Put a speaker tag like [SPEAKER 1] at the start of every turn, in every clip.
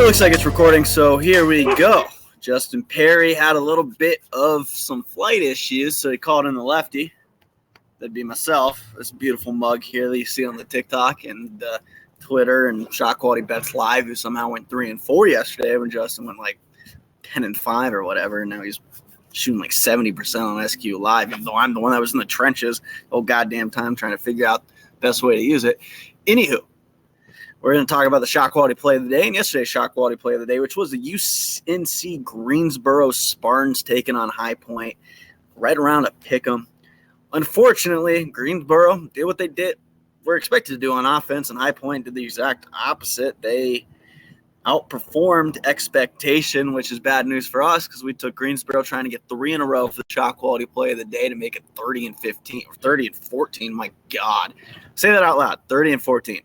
[SPEAKER 1] looks like it's recording, so here we go. Justin Perry had a little bit of some flight issues, so he called in the lefty. That'd be myself. This beautiful mug here that you see on the TikTok and Twitter and ShotQualityBets Live, who somehow went 3-4 yesterday when Justin went like 10-5 or whatever, and now he's shooting like 70% on SQ Live, even though I'm the one that was in the trenches the whole goddamn time trying to figure out the best way to use it. Anywho, we're going to talk about the shot quality play of the day and yesterday's shot quality play of the day, which was the UNC Greensboro Spartans taking on High Point, right around a pick 'em. Unfortunately, Greensboro did what they were expected to do on offense, and High Point did the exact opposite. They outperformed expectation, which is bad news for us because we took Greensboro trying to get 3 in a row for the shot quality play of the day to make it 30-15 or 30-14. My God, say that out loud. 30-14.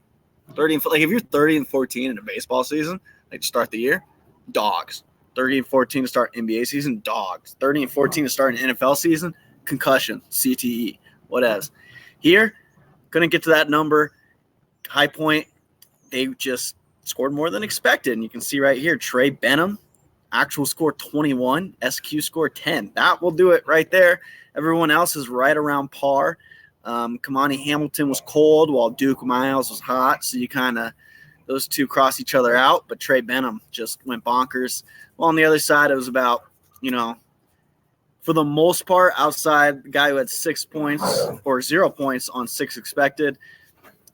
[SPEAKER 1] Like if you're 30-14 in a baseball season, like to start the year, dogs. 30-14 to start NBA season, dogs. 30-14 to start an NFL season, concussion, CTE, whatevs. Here, couldn't get to that number. High Point, they just scored more than expected. And you can see right here, Trey Benham, actual score 21, SQ score 10. That will do it right there. Everyone else is right around par. Kamani Hamilton was cold while Duke Miles was hot. So you kind of, those two cross each other out. But Trey Benham just went bonkers. Well, on the other side, it was about, for the most part, outside the guy who had 6 points or 0 points on 6 expected.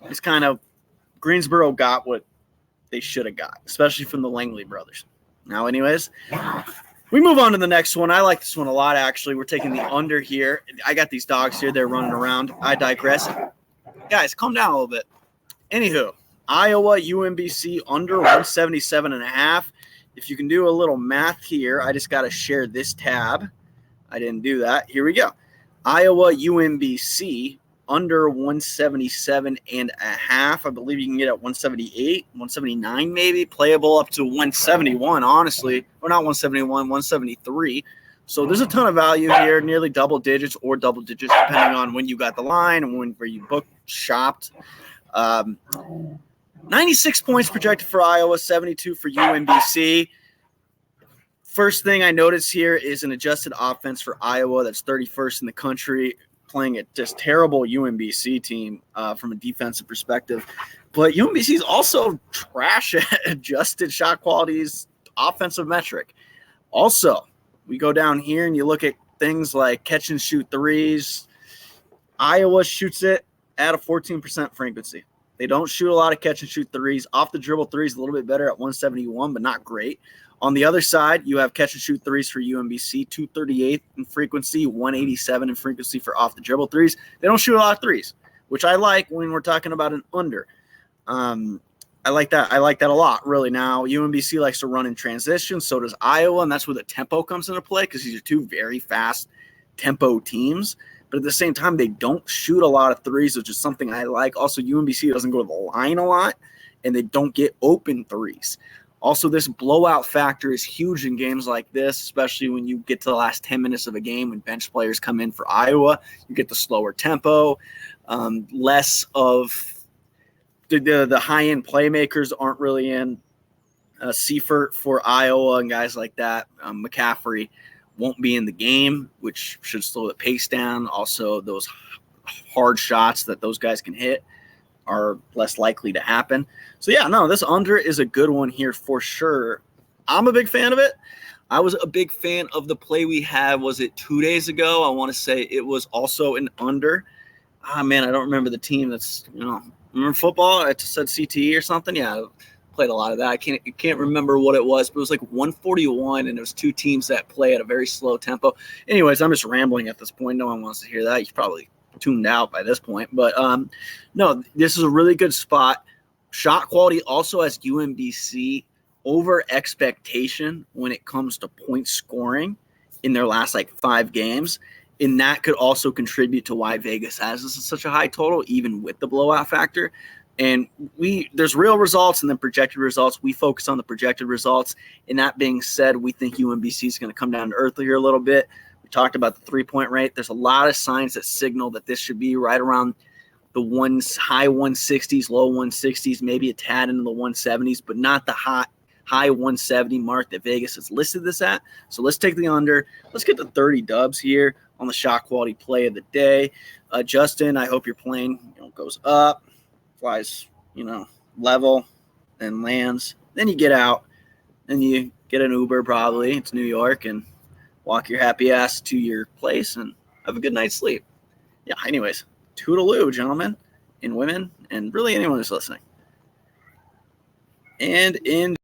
[SPEAKER 1] It's kind of, Greensboro got what they should have got, especially from the Langley brothers. Now, anyways, we move on to the next one. I like this one a lot, actually. We're taking the under here. I got these dogs here. They're running around. I digress. Guys, calm down a little bit. Anywho, Iowa UMBC under 177.5. If you can do a little math here, I just got to share this tab. I didn't do that. Here we go. Iowa UMBC under 177.5. I believe you can get at 178, 179 maybe, playable up to 171, honestly. Or not 171, 173. So there's a ton of value here, nearly double digits or double digits, depending on when you got the line and where you booked, shopped. 96 points projected for Iowa, 72 for UMBC. First thing I notice here is an adjusted offense for Iowa that's 31st in the country, playing a just terrible UMBC team from a defensive perspective. But UMBC is also trash at adjusted shot quality's offensive metric. Also, we go down here and you look at things like catch and shoot threes. Iowa shoots it at a 14% frequency. They don't shoot a lot of catch and shoot threes. Off the dribble threes a little bit better at 171, but not great. On the other side, you have catch and shoot threes for UMBC, 238 in frequency, 187 in frequency for off the dribble threes. They don't shoot a lot of threes, which I like when we're talking about an under. I like that. I like that a lot, really. Now, UMBC likes to run in transition, so does Iowa, and that's where the tempo comes into play because these are two very fast tempo teams. But at the same time, they don't shoot a lot of threes, which is something I like. Also, UMBC doesn't go to the line a lot, and they don't get open threes. Also, this blowout factor is huge in games like this, especially when you get to the last 10 minutes of a game when bench players come in for Iowa. You get the slower tempo, less of the high-end playmakers aren't really in. Seifert for Iowa and guys like that. McCaffrey won't be in the game, which should slow the pace down. Also, those hard shots that those guys can hit are less likely to happen. So, yeah, no, this under is a good one here for sure. I'm a big fan of it. I was a big fan of the play we had, was it 2 days ago? I want to say it was also an under. Ah, man, I don't remember the team that's, remember football? I just said CTE or something. Yeah, I played a lot of that. I can't remember what it was, but it was like 141, and it was two teams that play at a very slow tempo. Anyways, I'm just rambling at this point. No one wants to hear that. You probably tuned out by this point, but no, this is a really good spot. Shot quality also has UMBC over expectation when it comes to point scoring in their last 5 games, and that could also contribute to why Vegas has this is such a high total, even with the blowout factor. And there's real results and then projected results. We focus on the projected results. And that being said, we think UMBC is going to come down to earth here a little bit. We talked about the 3-point rate. There's a lot of signs that signal that this should be right around the high 160s, low 160s, maybe a tad into the 170s, but not the high high 170 mark that Vegas has listed this at. So let's take the under. Let's get to 30 dubs here on the shot quality play of the day. Justin, I hope your plane goes up, flies level, and lands. Then you get out, and you get an Uber probably. It's New York, and walk your happy ass to your place and have a good night's sleep. Yeah, anyways, toodaloo, gentlemen and women, and really anyone who's listening. And in